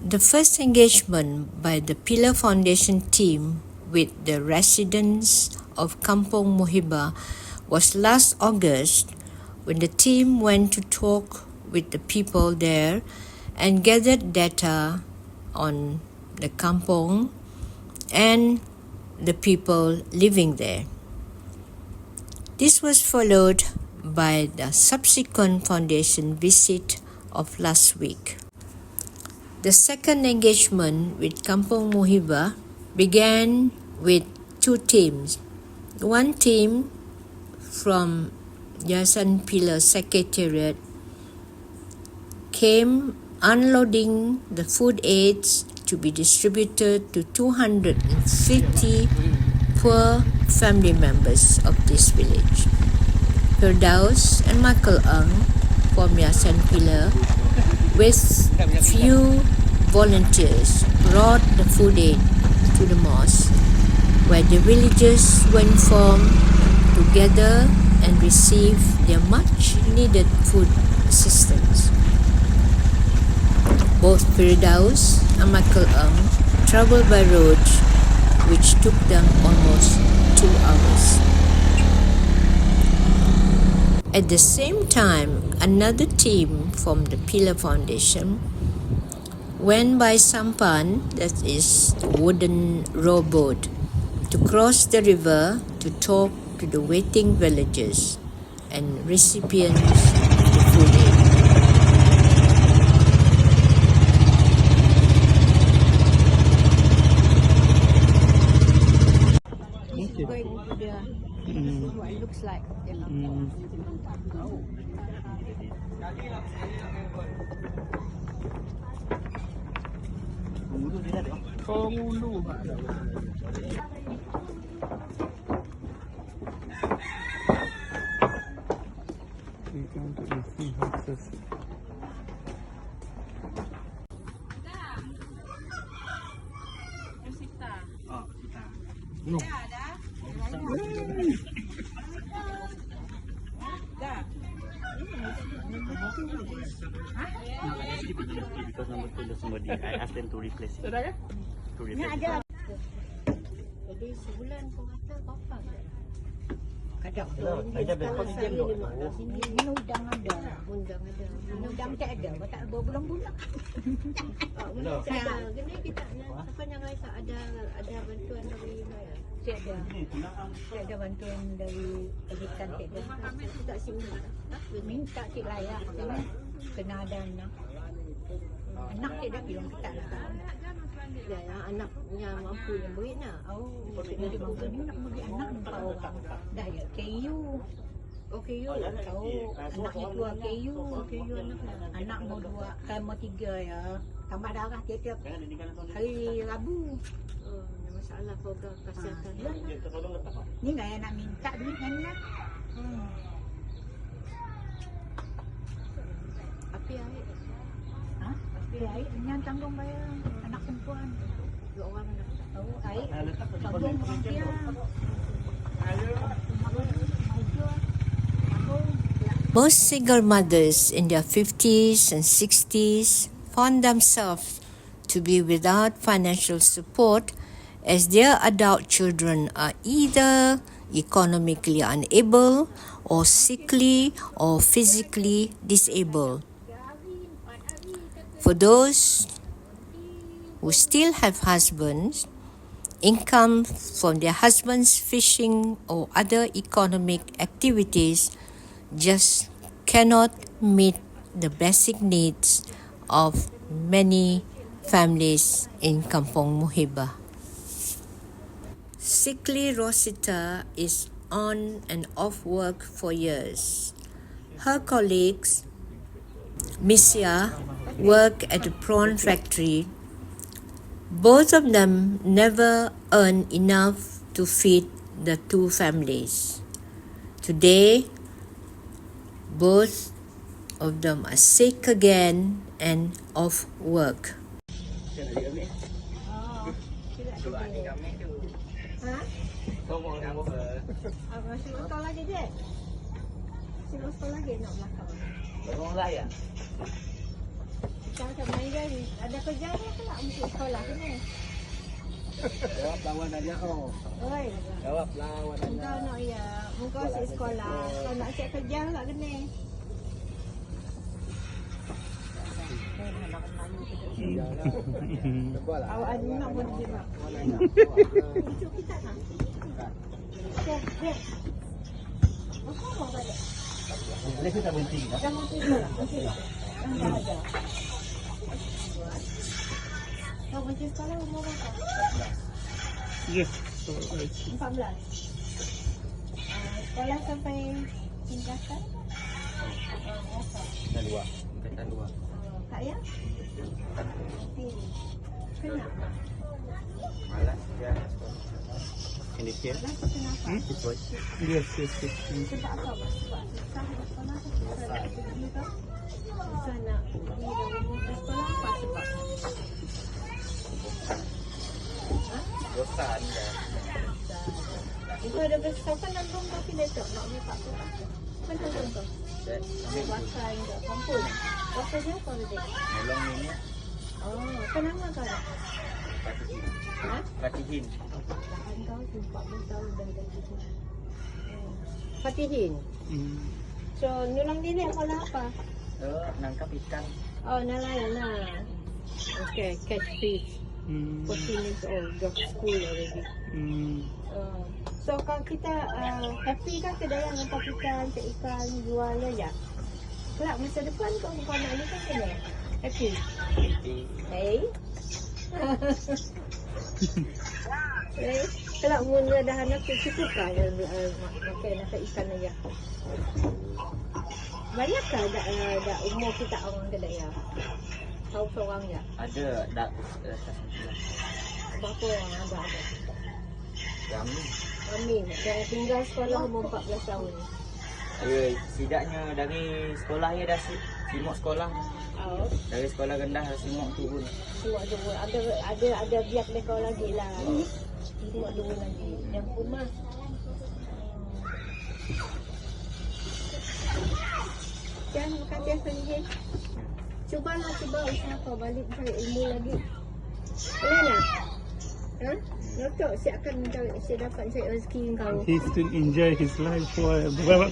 The first engagement by the Pillar Foundation team with the residents of Kampong Muhibah was last August, when the team went to talk with the people there and gathered data on the kampong and the people living there. This was followed by the subsequent foundation visit of last week. The second engagement with Kampong Muhibah began with two teams. One team from Yayasan Pillar Secretariat came unloading the food aids to be distributed to 250 poor family members of this village. Firdaus and Michael Ang from Yayasan Pillar with few volunteers brought the food aid to the mosque, where the villagers were informed to gather and receive their much needed food assistance. Both Firdaus and Michael Ang traveled by road, which took them almost 2 hours. At the same time, another team from the Pillar Foundation went by sampan, that is wooden rowboat, to cross the river to talk to the waiting villagers and recipients of the food aid. Going into the what it looks like. Because number two, somebody I asked them to replace it. To replace it. Jadi sebulan kau kata berapa? Kadang Ada berapa jam tu? Ini udang ada. Udang tak ada. Tak ada bulan-bulan. Gini kita apa yang ada bantuan dari mana? Tiada bantuan dari pendidikan tiada. Tak simpan. Minta cik layak. Kena ada anak. Anak tiada bilang kita nak. Ya, anaknya mampu yang beri nak. Maksudnya dia mampu ni nak beri anak nampak orang. Dah ya, KU. Oh, KU. Tahu anaknya dua KU. Anak mau dua, kan mau tiga ya. Tambah darah tiap-tiap hari Rabu. Masalah program kesihatan. Ni nggak yang nak minta duit kan nak. Api air. Api air yang tanggung bayar anak perempuan. 2 orang anak. Tahu air. Tanggung dia. Most single mothers in their 50s and 60s found themselves to be without financial support, as their adult children are either economically unable or sickly or physically disabled. For those who still have husbands, income from their husbands' fishing or other economic activities just cannot meet the basic needs of many families in Kampong Muhibah. Sickly Rosita is on and off work for years. Her colleagues, Misia, work at a prawn factory. Both of them never earn enough to feed the two families. Today, both of them are sick again and off work. Tak main dari. Ada kerja dia kelak untuk sekolah ni. Jawab lawan aja kau. Oi. Jawab lawan aja. Engkau nak ya, engkau si sekolah. Kau nak cek kerja kelak kena. Awak ada nak buat dia nak. Cucuk kita nak. Okey, dia. Apa mau balik? Boleh kita berhenti kita? Jangan tidur. Okey. Jangan ada. Kau berhenti sekolah umur berapa? Yes. 14. Sekolah sampai tingkatan? Tingkatan 2. Kak ya? Kenapa? Malas dia. Indonesia. Kenapa? Ikut. Yes. Sebab apa? Sebab susah nak sekolah? Susah nak pergi ke? Susah nak pergi dan ke sekolah? Apa sebab? Bosan dia. Itu ada besar kan nandung tapi letak nak pergi tak sekolah. Kan nandung tu? Bakar ke kampung. Bakar dia apa dia? Melong ni. Oh, kenapa kau ada? Patihin. Ha? Patihin. Tahan kau tu 40 tahun dah gitu. Fatihin. So, nyulang diri sekolah apa? Nangkap ikan. Oh, nelayan lah. Okay, catch fish. 14 years old, got school already. So, kalau kita happy kan kedai yang nampak ikan, cek ikan, jual ya? Kelak masa depan kau nak ni kan kena? Happy? Hey? Hey? Kelak mula dah anak tu cukup kah makan ikan aja? Banyakkah dah umur kita orang kedai ya? Tahu seorang ya? Ada dak. Berapa orang ada? Kami. Yang tinggal sekolah umur 14 tahun. Setidaknya dari sekolah ya dah simuk sekolah. Oh, Dari sekolah rendah dah simuk turun. semua dua. Ada biak mereka lagi lah. Semua dua lagi. Yang rumah. Jangan makan dia sendiri. Cuba usaha kau balik cari ilmu lagi. Boleh tak? Ha? Notok siapkan saya dapat cari rezeki kau. He still enjoy his life well,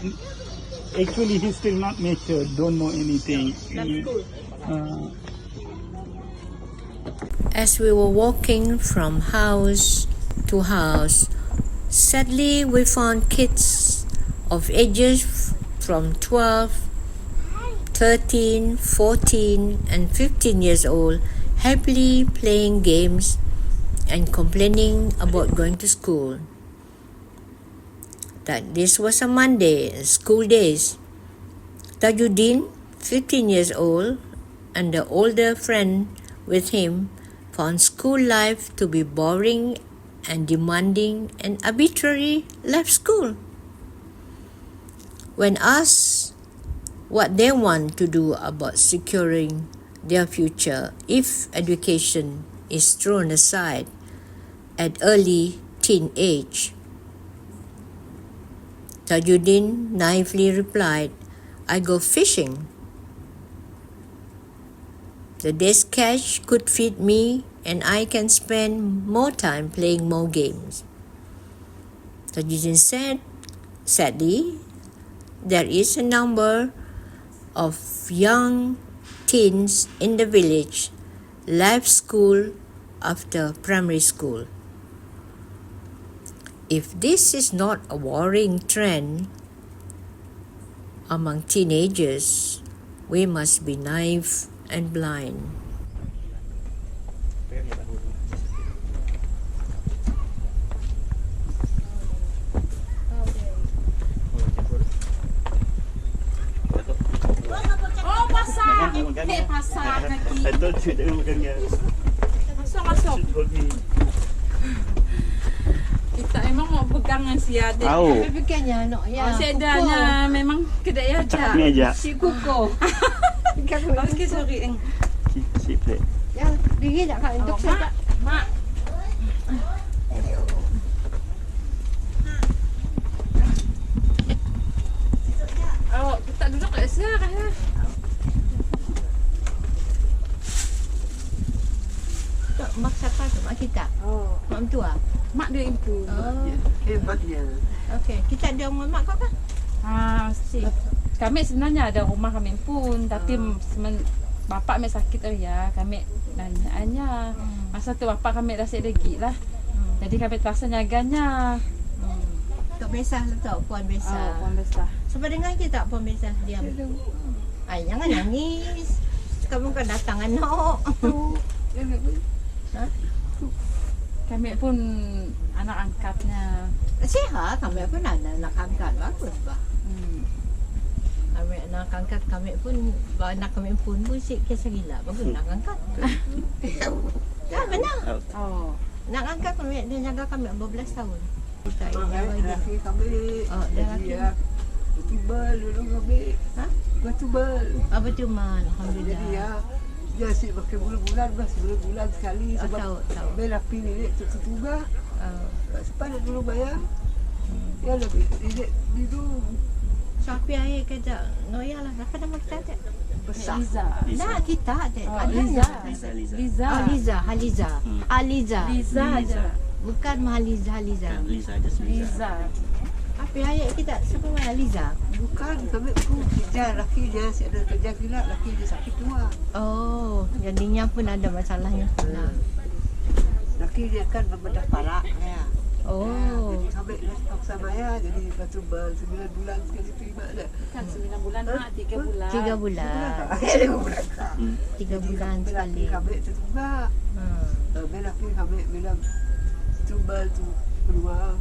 actually he's still not mature, don't know anything. That's good. As we were walking from house to house, sadly we found kids of ages from 12, 13, 14 and 15 years old happily playing games and complaining about going to school. That this was a Monday, school days. Tajuddin, 15 years old, and the older friend with him found school life to be boring and demanding and arbitrary left school. When asked what they want to do about securing their future if education is thrown aside at early teen age, Tajuddin naively replied, "I go fishing. The day's catch could feed me and I can spend more time playing more games." Tajuddin said, sadly, there is a number of young teens in the village left school after primary school. If this is not a worrying trend among teenagers, we must be naive and blind. Oh, pasang! Hindi, pasang lagi. I told you jangan makan dia. Masuk. She told me. Kita emang mau pegangan siya. Tahu. Bibigyan niya, Oh, siya na memang kedai aja. Ni aja. Si Kuko. Okay, sorry. Sip deh. Yang bigyan nak kak untuk saya. Mak. Oh, kita duduk kat sana. mak siapa tu? Mak kita? Oh, Mak mentua? mak dia itu. Oh. Hebatnya. Okey. Kita ada rumah mak kau kan? Kami sebenarnya ada rumah kami pun, tapi bapak kami sakit ya. Kami nanya. Masa tu bapak kami dah sedegi lah. Jadi kami terasa nyaganya. Tok Besar lah tau, Puan Besar. Puan Besar. Sebab dengar kita Puan Besar diam. Ay, jangan nangis. Kamu kan datang anak. Ha? Kami pun anak angkatnya. Sihat, kami pun ada anak angkat. Bagus bah. Kami anak angkat kami pun, anak kami pun si kisah gila. Bagus anak angkat. Ya benar. Oh. Anak angkat kami, dia jaga kami 12 tahun. Kita Laki kami. Oh, dah laki. Dia tubal dulu kami. Ha? Tubal. Apa cuma Jadi alhamdulillah. dia asyik pakai bulan-bulan, bulan sekali. Oh, Sebab tahu. Belapi ni tutuba. Sebab nak dulu bayar. Ya lebih. Dia dulu Sapi air kerja. No ya lah, apa nama kita tak? besar. Liza. Nah, kita tak. Oh, Ada Liza. Liza. Liza. Oh, Liza, Haliza. Aliza. Liza aja. Bukan Mahaliza, Haliza. Liza aja Liza. Apa ayat kita? Siapa nama Liza? Bukan kami pun kerja laki dia asyik ada kerja gila, laki dia sakit tua. Oh, jadinya pun ada masalahnya. Nah. Laki dia kan membedah palak ya. Oh. Jadi kami paksa Maya jadi batu bal 9 bulan sekali terima dah. Kan 9 bulan mak, 3 bulan. 3 bulan. 3 bulan sekali. Kami tertungga. Bila kami bilang tubal tu keluar.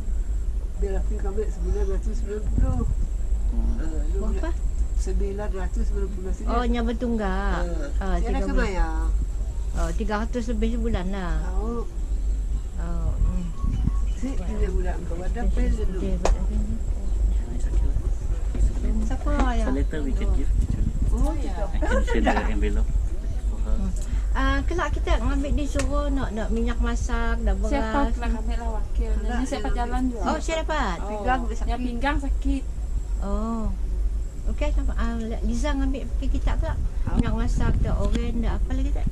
Bila kami 990. Berapa? 990 Oh, nya bertunggal. Tiada 3 ke bulan. Maya. Oh, 300 lebih sebulan lah. Tahu. Oh. Si 3 bulan kau ada pel dulu. Dia siapa So yang? later we can give actually. Oh ya. I can share the envelope for her. Kelak kita ngambil disuruh nak minyak masak, dah beras. Siapa lah kami lah wakilnya. Ni siapa jalan juga. Oh, saya dapat. Pinggang dia sakit. Yang pinggang sakit. Oh. Okey, sama. Liza ngambil pergi kita pula. Minyak masak, dah oren, dah apa lagi tak?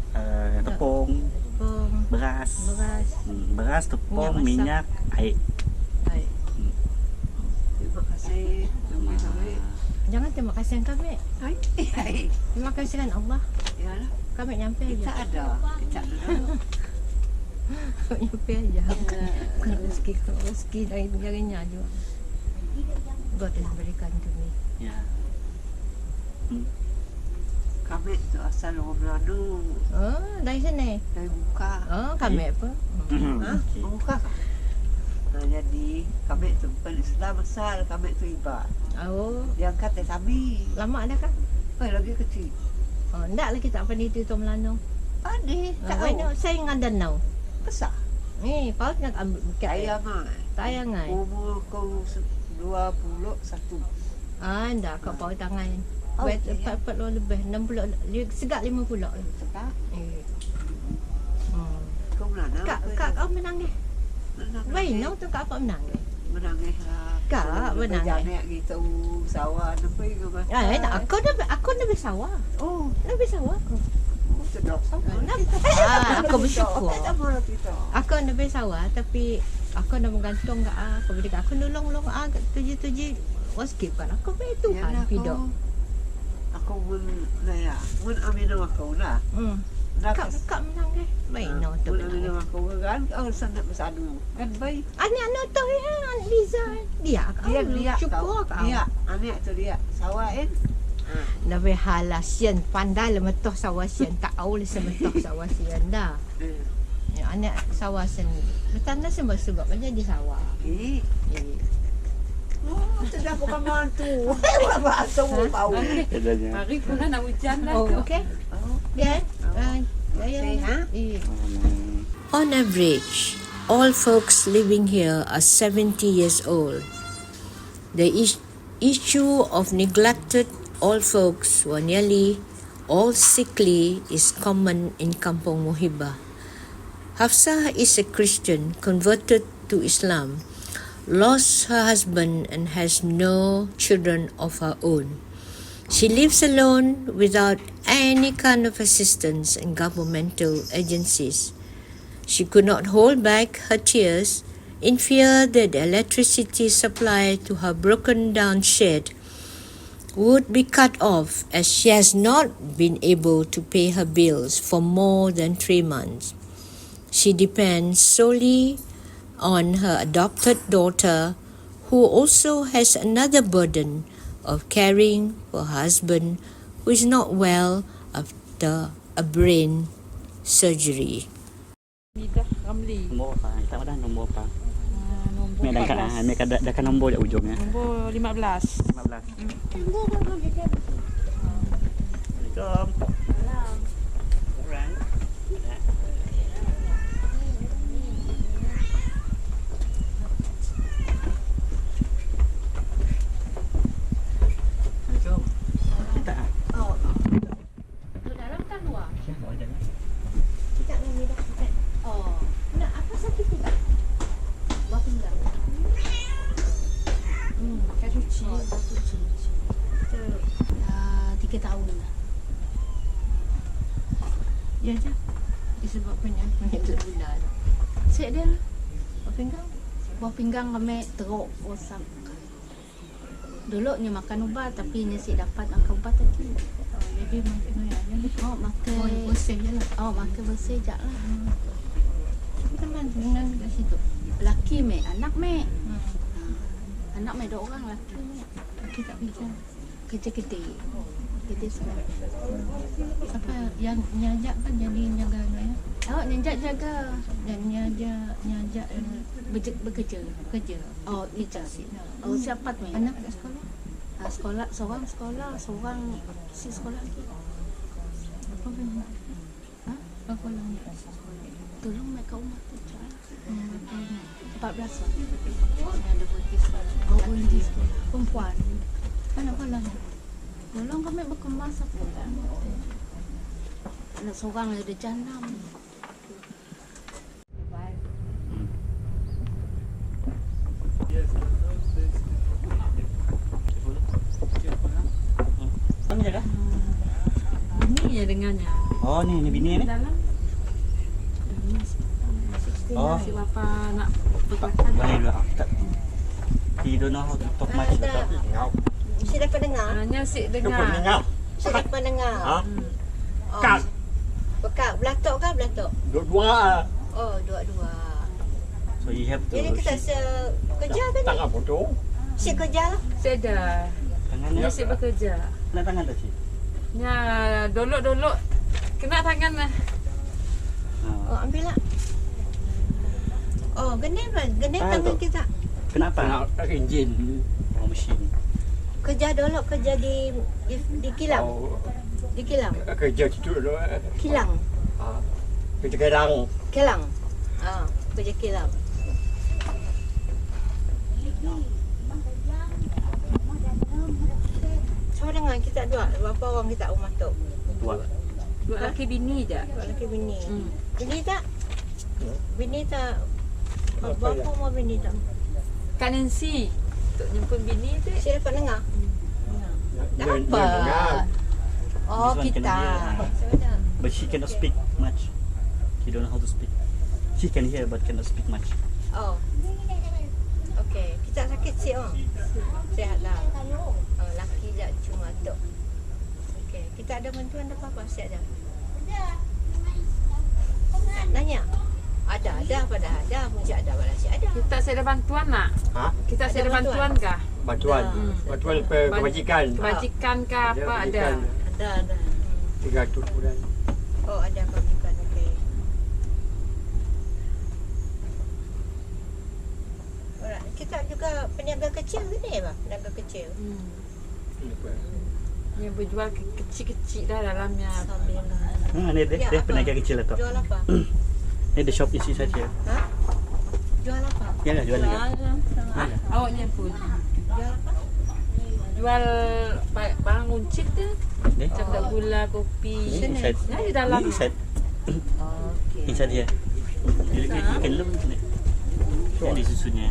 Tepung, beras, Beras. tepung, Minyak minyak, air. Hai. Terima kasih. Kami. Jangan terima kasih kami. Hai. Terima kasih kan Allah. Ya lah. Kami nyampe Kita aja. ada. Kita ada. Kami nyampe aja. Kalau rezeki dari negerinya juga. God telah berikan kami. Ya. Kami tu asal orang Melanu. Oh, dari sini. Dari buka. Oh, kami apa? Ha? Buka. Nah, jadi kami tu bukan Islam asal. Kami tu ibad. Oh, Dia angkat dari Sabi. lama dah kan? Lagi kecil. Oh, enggak lagi tak pandai tu Melano. Ada. Tak Oh, tahu. saya dengan danau. Besar. Ni, paut nak ambil bukan. Tayangan. Tayangan. Umur kau 21. Enggak kau paut tangan. Oh, Bet ya. 40 lebih, 60 segak 50 lah. Sekarang Hmm. kau menang. Kak kau menang ni. Baik, no tu kak apa menang ni? Menangis lah. Kak, menangis. Janek gitu sawah nampai ke mas. Aku dah bersawah. Oh, Dah bersawah aku. sedap sama. Aku bersyukur. Sama lah kita. Aku dah bersawah tapi aku dah menggantung kat aku beri aku nolong tuji sikit kan aku beri Tuhan hidup. Aku pun naya. Mun aminah aku lah. Kak menang ke? Baik no tu. Mun aminah aku kan kau sangat bersadu. Kan baik. Anak tu ya, Liza. Dia syukur kau. Dia, anak tu dia. Sawah kan. Lebih halasian pandai le metoh sawasian tak tahu le semetoh sawasian dah. Ya, anak sawasan. Bertanda semua sebab aja di sawah. Eh. Oh, sudah bukan mantu. Bahasa tahu. Hari pun nak hujan lah. Oh, okey. Dia On average, all folks living here are 70 years old. The issue of neglected old folks who are nearly all sickly is common in Kampung Muhibah. Hafsah is a Christian converted to Islam, lost her husband and has no children of her own. She lives alone without any kind of assistance in governmental agencies. She could not hold back her tears in fear that the electricity supply to her broken down shed would be cut off, as she has not been able to pay her bills for more than 3 months. She depends solely on her adopted daughter, who also has another burden of caring for her husband who is not well after a brain surgery. Lidah Ramli. Nombor apa? Kita ada nombor apa? Nombor Mek dah kan nombor dah ujungnya. Nombor 15. 15. Assalamualaikum. Orang. Assalamualaikum. Kita Dalam kan luar? siapa aja? Tidak ni dah. Oh, nak apa sakit tidak? Buat pinggang. Kan cuci. Dah cuci. 3 tahun dah. Ya je. Disebabkannya penyakit bulan. Sik dia. Buat pinggang. Buat pinggang kami teruk bosan. Dulunya makan ubat tapi nasi dapat makan ubat lagi. Jadi makan Oh, makan bersih je lah. Oh, makan bersih je lah. Tapi kan dengan kat situ. Laki mek, anak mek. Anak mek 2 orang, laki mek. Kita tak kerja. Kerja gede. Gede sekolah. Apa yang nyajak kan jadi jaganya ya. Oh, nyajak jaga. Dan nyajak Bekerja. kerja. Oh, kerja. Oh, siapa mek? Anak kat sekolah. Sekolah, seorang sekolah, seorang si sekolah lagi. Apa benda? Ha? Apa lagi? Tolong mek kat rumah tu je. 14 orang. Ada berarti sekolah. Oh, undi sekolah. Perempuan. Kan apa lagi? Tolong kami berkemas apa kan? Anak seorang ada jandam. Kamu jaga? Ini ya dengannya. Oh, ni bini ni. Dalam. Oh. Si bapa nak berpakat. Boleh juga. He don't know how to talk much. Mesti dapat dengar. Hanya si dengar. Mesti dapat dengar. Ha? Oh. Kak. Bekak. Belatok kan belatok? Dua-dua Oh, dua-dua. So you have to. Jadi kita kerja kan ni? tangan potong. Si kerja lah. Saya dah. Tangannya. Dia si bekerja. Kena tangan tak sih? Ya, dolok-dolok. Kena tangan lah. Oh, ambil lah. Oh, genai tangan tu. kita. Kenapa? Kena enjin. Oh, mesin. Kerja dulu kerja di kilang. Oh, Di kilang. kerja situ dulu. Kilang. Kerja kerang. Kilang. Kerja kilang. So dengan kita dua, berapa orang kita rumah tu? Dua. Dua laki bini je. Dua lelaki bini. Hmm. Bini tak? Bini tak? Berapa umur bini tak? Kak Nancy. Untuk nyempun bini tu. Saya dapat dengar. Dia Apa? dengar. Oh, This one kita. can hear. But she cannot speak much. She don't know how to speak. She can hear but cannot speak much. Oh. Okey, kita sakit sihat oh. Sihatlah. Oh, laki je cuma tu. Okey, kita ada bantuan apa-apa sihat dah. Nanya. Ada pada ada, mesti ada pada si ada. Kita saya ada bantuan nak? Ha? Kita Ada saya ada bantuan? bantuan kah? Bantuan. Bantuan kebajikan. Kebajikan kah apa ada? Ada. 300 bulan. Oh, ada kebajikan. Okey. Alright, kita juga peniaga kecil ke ni, Abang? Peniaga kecil. Yang berjual kecil-kecil dah dalamnya. Sambil Ni dia apa? peniaga kecil lah tu. Jual apa? Ni the shop isi saja. Ha? Jual apa? Ya lah jual juga. Awaknya pun. Jual apa? Jual barang runcit je. Ni. Macam tak gula, kopi. Inside. Ya, di dalam. Inside. Okey. Inside here. You can look ni. Yang di susunya.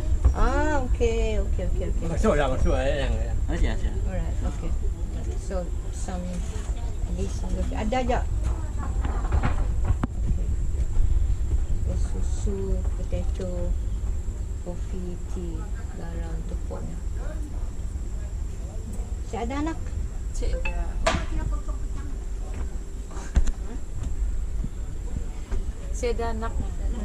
Okey. Masuk lah. Aja. Alright, okay. So, some this ada je. Okay. susu, potato, coffee, tea, garam untuk poknya. Si ada anak? Cik dah. Saya ada anak.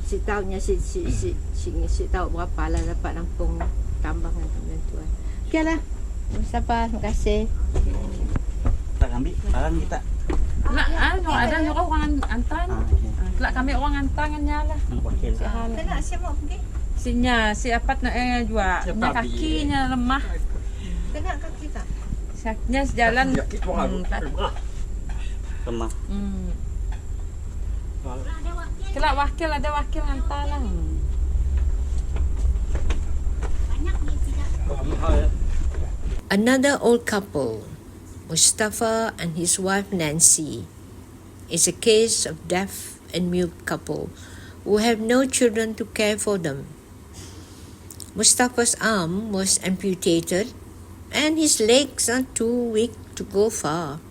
Si tahunya si tahu berapa lah dapat nampung tambangan bantuan. Okeylah. Mustafa, terima kasih. Kita ambil barang kita. Kelak ada nyuruh orang hantar. Kelak kami orang hantar dengan lah. Wakil. Si hal. Kena siap mau pergi? Sinya si apat nak jual. Siapa Nya kakinya lemah. Kena kaki tak? Saknya sejalan. Lemah. Kelak wakil ada wakil hantar lah. Another old couple, Mustafa and his wife Nancy, is a case of deaf and mute couple who have no children to care for them. Mustafa's arm was amputated and his legs are too weak to go far.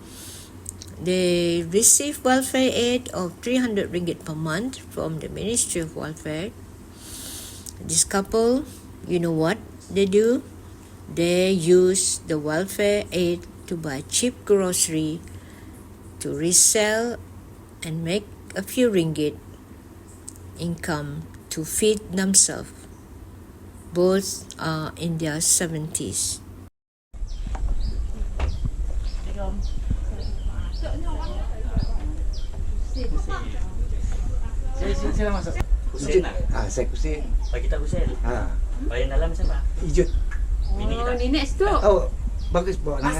They receive welfare aid of 300 ringgit per month from the Ministry of Welfare. This couple, you know what they do? They use the welfare aid to buy cheap grocery, to resell and make a few ringgit income to feed themselves. Both are in their 70s. Saya masuk. Hussein lah. Saya Hussein. Bagi kita Hussein. Bayan dalam siapa? Ijut. Bini kita. Nenek situ. Oh, bagus bawa nang.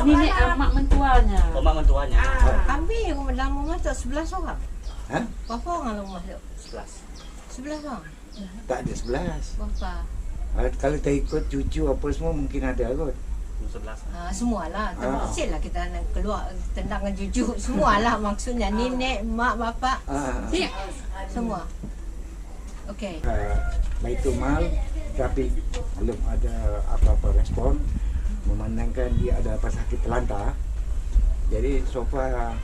Nenek mak mentuanya. Mak mentuanya. Kami dalam rumah tu 11 orang. Hah? Berapa orang rumah tu? 11. 11 orang. Tak ada 11. Berapa? Kalau tak ikut cucu apa semua mungkin ada kot. 11. Semualah. Terkecil lah kita nak keluar tendang dengan cucu. Semualah maksudnya. Nenek, mak, bapak. Semua. Okey. Baitul Mal tapi belum ada apa-apa respon memandangkan dia ada apa sakit terlantar. Jadi so far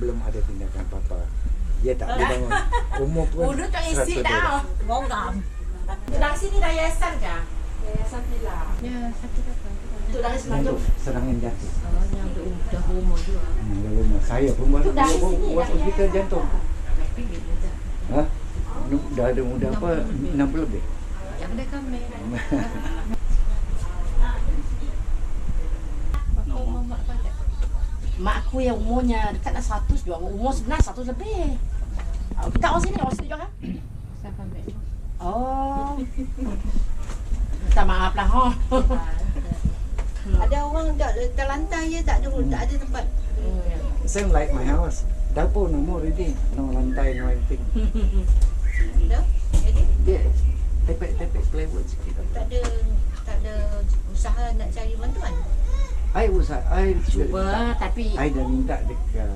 belum ada tindakan apa-apa. Dia tak boleh bangun. Umur pun Udah tak isi 100 dah. Bongkam. Dari sini dah yayasan kah? Yayasan Pila. Ya, sakit apa? Untuk dari untuk serangan jantung. Yang dah umur juga. Saya pun buat dari sini dah hospital jantung. Dah ada muda apa 60 lebih. Yang ada kami. Mak aku yang umurnya dekat nak 100 juga. Umur sebenarnya 100 lebih. Kita orang sini juga kan? Siapa ambil? Oh. Minta maaf lah. Ada orang tak terlantar je, tak ada tempat. Same like my house. Dapur no more already. No lantai, no everything. Dah? Jadi Dia tepek-tepek plywood sikit. tak ada usaha nak cari bantuan. I Cuba tapi I dah minta dekat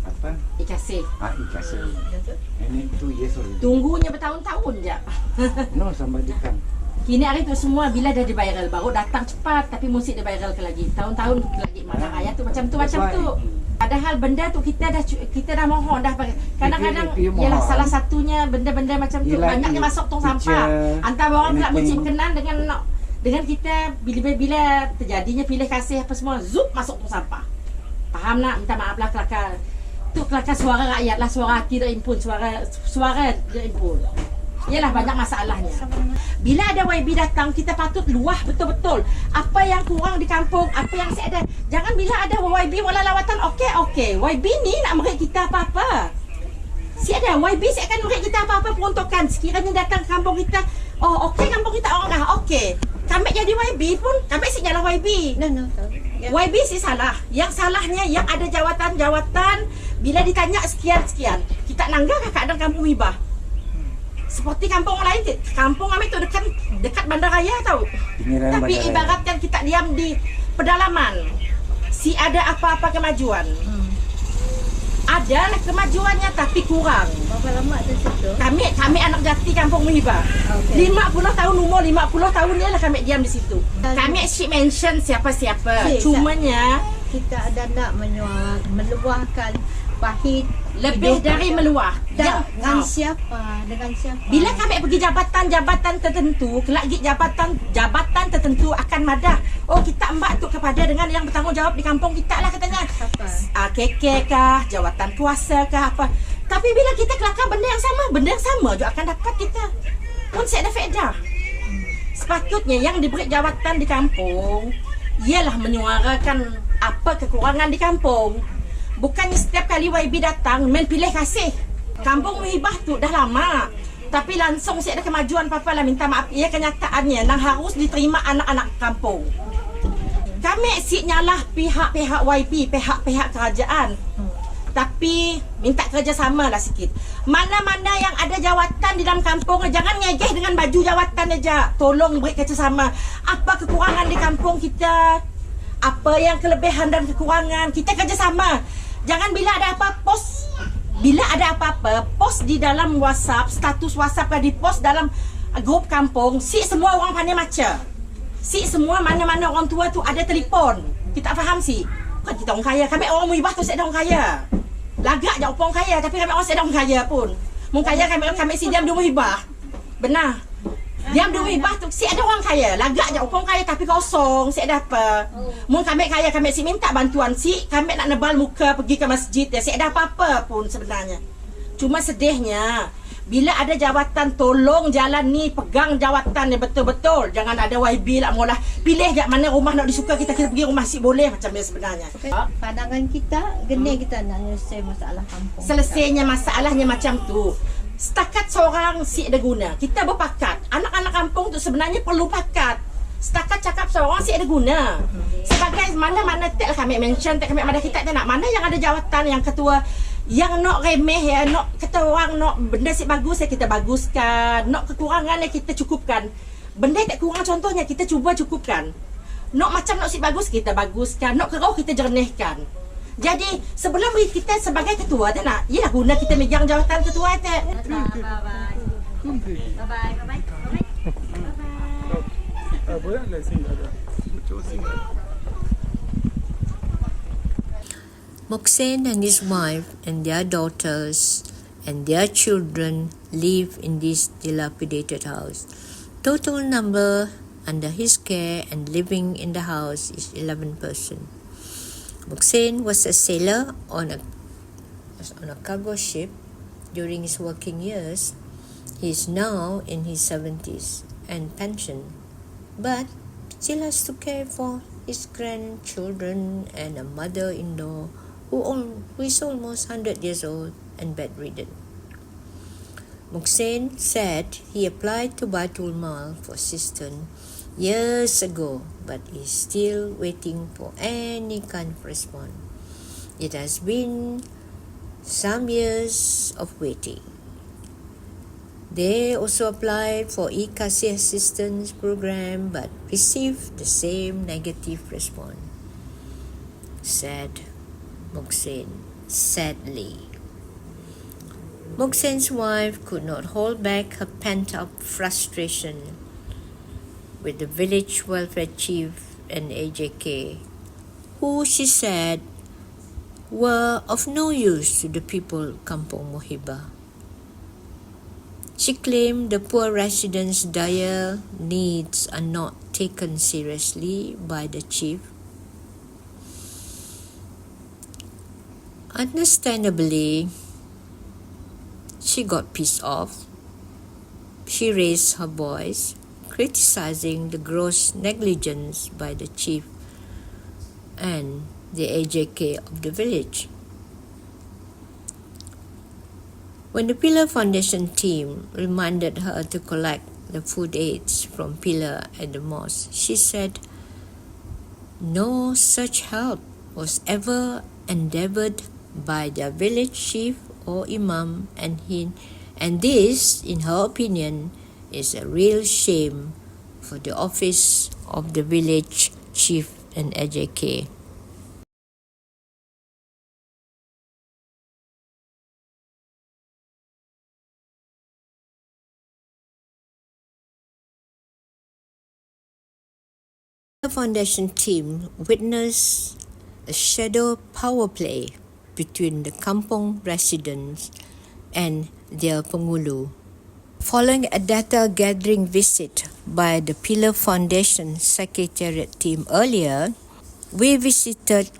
apa? dikasih. Ikasa. And then 2 years already. Tunggunya bertahun-tahun je. No, sampai dekat. Kini hari tu semua bila dah diviral baru datang cepat tapi mesti diviralkan lagi. Tahun-tahun lagi mana ayat tu macam tu. Padahal benda tu kita dah mohon dah kadang-kadang ialah salah satunya benda-benda macam tu banyaknya masuk tong sampah. Antara orang pula mesti berkenan dengan kita bila terjadinya pilih kasih apa semua zup masuk tong sampah. Faham nak? Minta maaf lah kelakar. Tu kelakar suara rakyat lah, suara hati dia impun, suara dia impun. Yalah banyak masalahnya. Bila ada YB datang, kita patut luah betul-betul apa yang kurang di kampung, apa yang saya ada. Jangan bila ada YB wala lawatan, okey. YB ni nak merik kita apa-apa. Si ada YB si akan merik kita apa-apa peruntukan. Sekiranya datang ke kampung kita, oh okey kampung kita orang dah okey. Kami jadi YB pun, kami si nyala YB. No. YB si salah. Yang salahnya yang ada jawatan-jawatan bila ditanya sekian-sekian. Kita nanggah keadaan kampung hibah. Seperti kampung lain, kampung kami tu dekat bandaraya tahu. Tapi bandaraya. Ibaratkan kita diam di pedalaman. Si ada apa-apa kemajuan. Ada kemajuannya tapi kurang. Berapa lama di situ? Kami anak jati kampung Muhibah. 50 tahun umur 50 tahun dia lah kami diam di situ. Kami si mention siapa-siapa. Cumanya kita ada nak meluahkan pahit. Lebih dari meluah. Dengan Yang- siapa? Dengan siapa? Bila kami pergi jabatan-jabatan tertentu, kelagi jabatan tertentu akan madah. Oh, kita embak tu kepada dengan yang bertanggungjawab di kampung kita lah katanya. Siapa? KK kah, jawatan kuasa kah, apa. Tapi bila kita kelakar benda yang sama juga akan dapat kita. Pun saya ada faedah. Sepatutnya yang diberi jawatan di kampung ialah menyuarakan apa kekurangan di kampung. Bukannya setiap kali YB datang main pilih kasih. Kampung Muhibah tu dah lama. Tapi langsung saya ada kemajuan apa-apa lah, minta maaf. Ia kenyataannya yang harus diterima anak-anak kampung. Kami si nyalah pihak-pihak YB, pihak-pihak kerajaan. Tapi minta kerjasama lah sikit. Mana-mana yang ada jawatan di dalam kampung, jangan ngegeh dengan baju jawatan aja. Tolong beri kerjasama. Apa kekurangan di kampung kita, apa yang kelebihan dan kekurangan, kita kerjasama. Jangan bila ada apa post, bila ada apa-apa post di dalam WhatsApp, status WhatsApp kan di post dalam grup kampung, si semua orang pandai maca. Si semua mana-mana orang tua tu ada telefon. Kita faham si. Bukan kita orang kaya, kami orang Muhibah tu saya orang kaya. Lagak je orang kaya, tapi kami orang saya orang kaya pun. Mun kaya kami si diam di Muhibah. Benar. Diam di Muhibah tu si ada orang kaya. Lagak je orang kaya tapi kosong, si ada apa. Mun kami kaya, kami si minta bantuan si, kami nak nebal muka pergi ke masjid ya, si ada apa-apa pun sebenarnya. Cuma sedihnya bila ada jawatan, tolong jalan ni, pegang jawatan ni betul-betul. Jangan ada YB lah mula pilih je mana rumah nak disuka kita pergi rumah si boleh macam ni sebenarnya. Pandangan kita, geni kita nak selesai masalah kampung. Selesainya masalahnya macam tu. Setakat seorang si ada guna. Kita berpakat. Anak-anak kampung tu sebenarnya perlu pakat. Setakat cakap seorang si ada guna. Sebagai mana-mana tak kami mention, tak kami ada kita tak nak. Mana yang ada jawatan yang ketua yang nak remeh ya, nak kata orang nak benda si bagus ya kita baguskan, nak kekurangan ya kita cukupkan. Benda tak kurang contohnya kita cuba cukupkan. Nak macam nak si bagus kita baguskan, nak kerau kita jernihkan. Jadi sebelum kita sebagai ketua tak nak, ialah guna kita megang jawatan ketua tak. Moksen and his wife and their daughters and their children live in this dilapidated house. Total number under his care and living in the house is 11 persons. Moksen was a sailor on a cargo ship during his working years. He is now in his 70s and pensioned, but still has to care for his grandchildren and a mother-in-law who is almost 100 years old and bedridden. Moksen said he applied to Baitul Mal for assistance years ago, but is still waiting for any kind of response. It has been some years of waiting. They also applied for e-Kasih assistance program but received the same negative response, said Moksen sadly. Moksen's wife could not hold back her pent-up frustration with the village welfare chief and AJK, who she said were of no use to the people of Kampung Muhibah. She claimed the poor residents' dire needs are not taken seriously by the chief. Understandably, she got pissed off. She raised her voice, criticizing the gross negligence by the chief and the AJK of the village. When the Pillar Foundation team reminded her to collect the food aids from Pillar at the mosque, she said no such help was ever endeavored by their village chief or imam, and this, in her opinion, is a real shame for the office of the village chief and AJK. The foundation team witnessed a shadow power play between the kampung residents and their pengulu. Following a data gathering visit by the Pillar Foundation Secretariat team earlier, we visited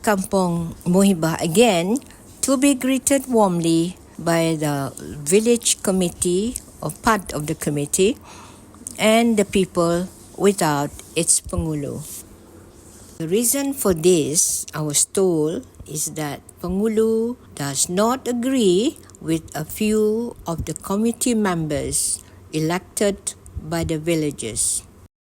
Kampung Muhibah again to be greeted warmly by the village committee or part of the committee and the people without its pengulu. The reason for this, I was told, is that pengulu does not agree with a few of the committee members elected by the villagers.